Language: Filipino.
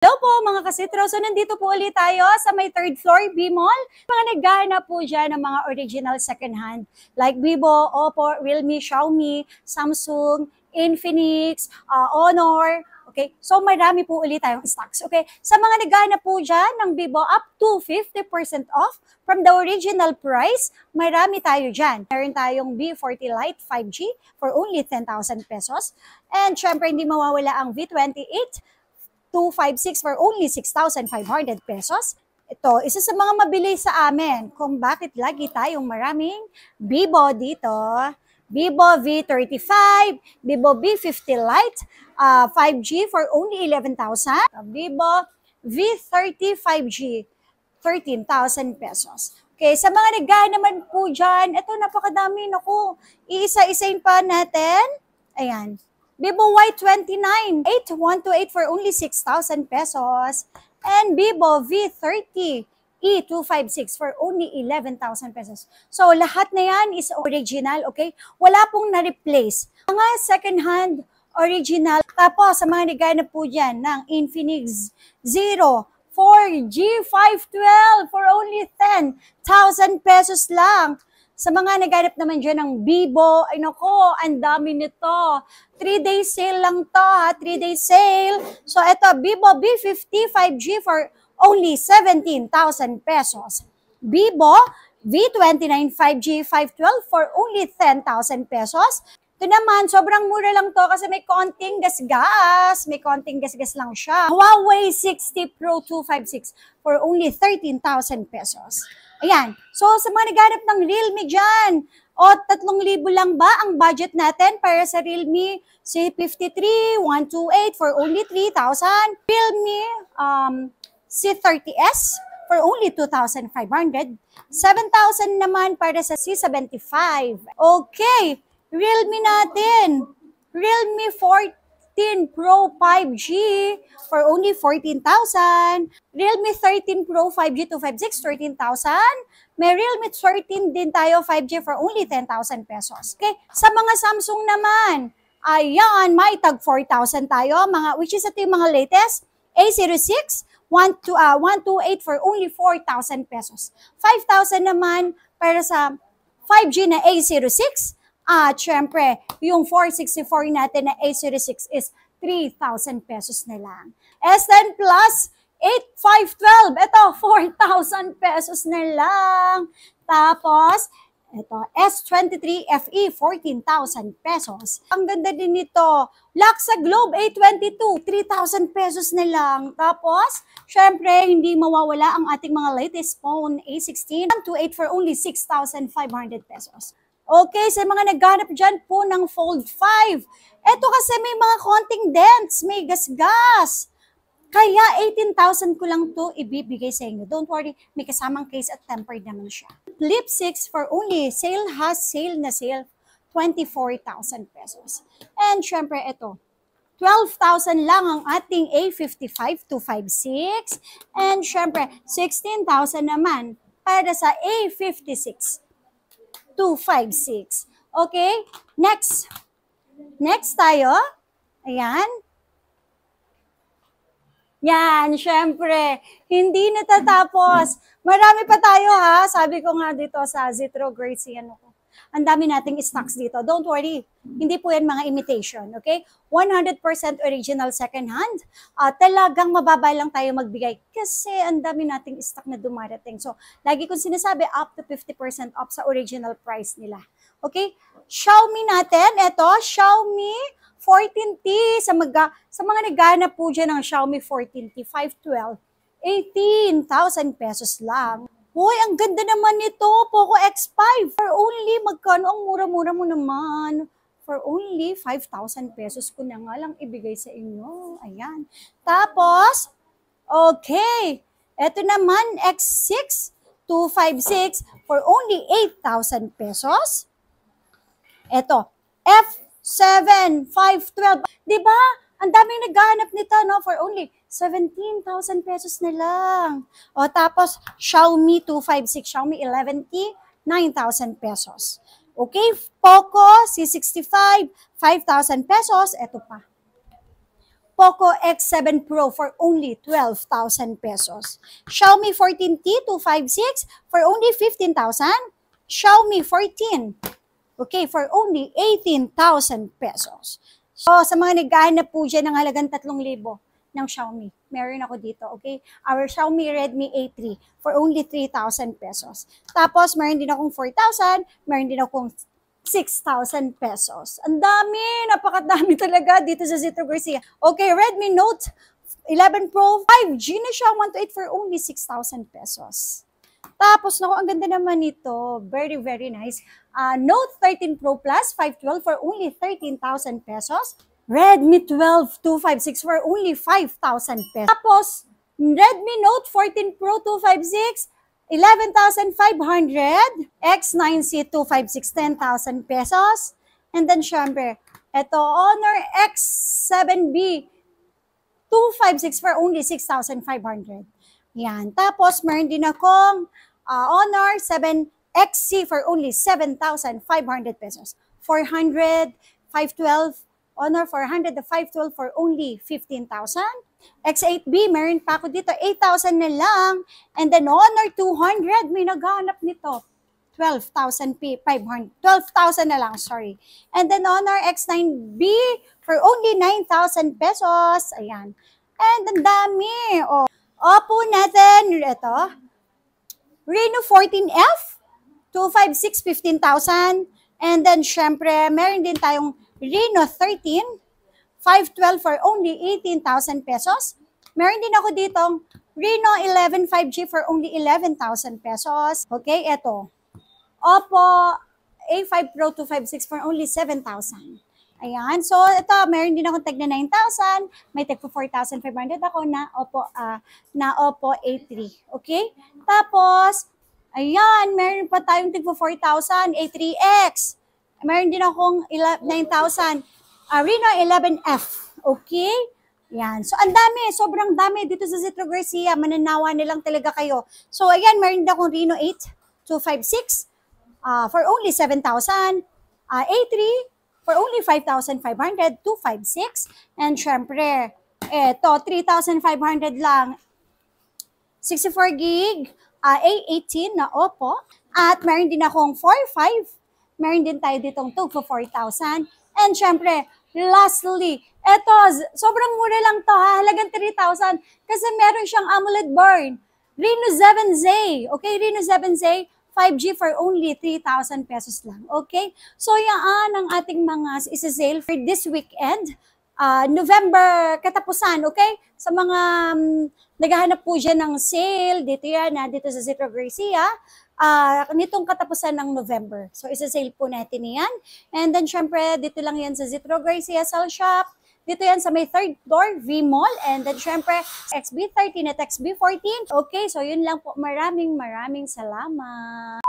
Hello po mga kasitro. So nandito po ulit tayo sa may third floor B-Mall. Mga naghahanap po dyan ng mga original second hand like Vivo, Oppo, Realme, Xiaomi, Samsung, Infinix, Honor. Okay, so marami po ulit tayong stocks. Okay, sa mga naghahanap po dyan ng Vivo up to 50% off from the original price, marami tayo dyan. Meron tayong V40 Lite 5G for only 10,000 pesos. And syempre hindi mawawala ang V28 256 for only 6,500 pesos. Ito, isa sa mga mabilis sa amin kung bakit lagi tayong maraming Vivo dito. Vivo V35, Vivo V50 Lite, 5G for only 11,000. Vivo V30 5G, 13,000 pesos. Okay, sa mga naghahanap naman po dyan, ito napakadami. Naku, iisa-isain pa natin. Ayan. Vivo Y29, 8128 for only 6,000 pesos. And Vivo V30 E256 for only 11,000 pesos. So, lahat na yan is original, okay? Wala pong na-replace. Mga second-hand, original. Tapos, sa mga naghanap po dyan ng Infinix Zero 4G 512 for only 10,000 pesos lang. Sa mga naghanap naman dyan ng Vivo, ay nako, ang dami nito. 3-day sale lang to, 3-day sale. So, ito, Vivo V50 5G for only 17,000 pesos. Vivo V29 5G 512 for only 10,000 pesos. Ito naman, sobrang mura lang to kasi may konting gasgas. May konting gasgas lang siya. Huawei 60 Pro 256 for only 13,000 pesos. Ayan. So, sa mga naghanap ng Realme dyan, o 3,000 lang ba ang budget natin para sa Realme C53 128 for only 3,000? Realme C30s for only 2,500. 7,000 naman para sa C75. Okay. Realme natin. Realme 14 Pro 5G for only 14,000. Realme 13 Pro 5G 256, 13,000. May Realme 13 din tayo 5G for only 10,000 pesos. Okay? Sa mga Samsung naman, ayan, may tag 4,000 tayo, which is ito yung mga latest. A06, 128 for only 4,000 pesos. 5,000 naman para sa 5G na A06. At syempre, yung 464 natin na A06 is 3,000 pesos na lang. S10 Plus, 8,512. Ito, 4,000 pesos na lang. Tapos, ito, S23 FE, 14,000 pesos. Ang ganda din nito. Laksa Globe A22, 3,000 pesos na lang. Tapos, syempre, hindi mawawala ang ating mga latest phone, A16, 128 for only 6,500 pesos. Okay, sa mga naghanap dyan po ng Fold 5. Ito kasi may mga konting dents, may gasgas. Kaya 18,000 ko lang to ibibigay sa inyo. Don't worry, may kasamang case at tempered naman siya. Flip 6 for only sale has sale na sale, 24,000 pesos. And syempre ito, 12,000 lang ang ating A55 256. And syempre, 16,000 naman para sa A56. 256. Okay? Next. Next tayo. Ayan. Yan, syempre. Hindi natatapos. Marami pa tayo ha. Sabi ko nga dito sa Zitro Gracie, ang dami nating stocks dito. Don't worry. Hindi po yan mga imitation. Okay? 100% original second hand. Talagang mababa lang tayo magbigay kasi ang dami nating stock na dumarating. So, lagi kong sinasabi, up to 50% off sa original price nila. Okay? Xiaomi natin, ito, Xiaomi 14T. Sa mga naghanap po dyan ng Xiaomi 14T 512, 18,000 pesos lang. Hoy, ang ganda naman nito, Poco X5. For only, magkano ang mura-mura mo naman? For only 5,000 pesos ko na nga lang ibigay sa inyo. Ayan. Tapos, okay. Ito naman, X6 256 for only 8,000 pesos. Ito, F7 512. Diba? Ang daming naghahanap nito, no? For only 17,000 pesos na lang. O tapos, Xiaomi 256, Xiaomi 11T, 9,000 pesos. Okay, Poco C65, 5,000 pesos. Ito pa. Poco X7 Pro for only 12,000 pesos. Xiaomi 14T 256 for only 15,000. Xiaomi 14, okay, for only 18,000 pesos. So, sa mga naghahanap po dyan ng halagang 3,000 ng Xiaomi, meron ako dito, okay? Our Xiaomi Redmi A3 for only 3,000 pesos. Tapos, meron din akong 4,000, meron din akong 6,000 pesos. Ang dami, napakadami talaga dito sa Zetro Garcia. Okay, Redmi Note 11 Pro 5G na siya, 128 for only 6,000 pesos. Tapos, naku, ang ganda naman nito. Very, very nice. Note 13 Pro Plus 512 for only 13,000 pesos. Redmi 12 256 for only 5,000 pesos. Tapos, Redmi Note 14 Pro 256 11,500, X9C 256, 10,000 pesos. And then, syempre, ito, Honor X7B 256 for only 6,500. Yan. Tapos, meron din akong Honor 7XC for only 7,500 pesos. 400, 512, Honor 400, the 512 for only 15,000. X8B, meron pa ako dito, 8,000 na lang. And then Honor 200, may naghanap nito. 12,000 na lang, sorry. And then Honor X9B for only 9,000 pesos. Ayan. And ang dami. Oppo natin, ito. Reno 14F, 256, 15,000. And then, syempre, meron din tayong Reno 13, 512 for only 18,000 pesos. Meron din ako ditong Reno 11 5G for only 11,000 pesos. Okay, eto. Oppo A5 Pro 256 for only 7,000. Ayan. So, ito, meron din ako tag na 9,000. May tag po 4,500 ako na Oppo A3. Okay? Tapos, ayan, meron pa tayong tag po 4,000 A3X. Meron din akong 9,000. Reno 11F. Okay? Yan. So, ang dami. Sobrang dami dito sa Zetro Garcia. Mananawa nilang talaga kayo. So, ayan, meron din akong Reno 8 256 for only 7,000. A3 for only 5,500, 256. And syempre, eto, 3,500 lang. 64 gig, A18 na Oppo. At meron din akong 4,500. Meron din tayo ditong 2 for 4,000. And syempre, lastly, eto, sobrang mura lang to, halagang 3,000. Kasi meron siyang AMOLED burn. Reno 7Z. Okay, Reno 7Z. 5G for only 3,000 pesos lang. Okay? So, yan ang ating mga isa-sale for this weekend. November katapusan, okay? Sa mga naghahanap po dyan ng sale, dito yan, dito sa Zetro Garcia, nitong katapusan ng November. So, isa-sale po natin yan. And then, syempre, dito lang yan sa Zetro Garcia Cell Shop. Dito yan sa may 3rd floor, V-Mall. And then, syempre, XB13 at XB14. Okay, so yun lang po. Maraming salamat.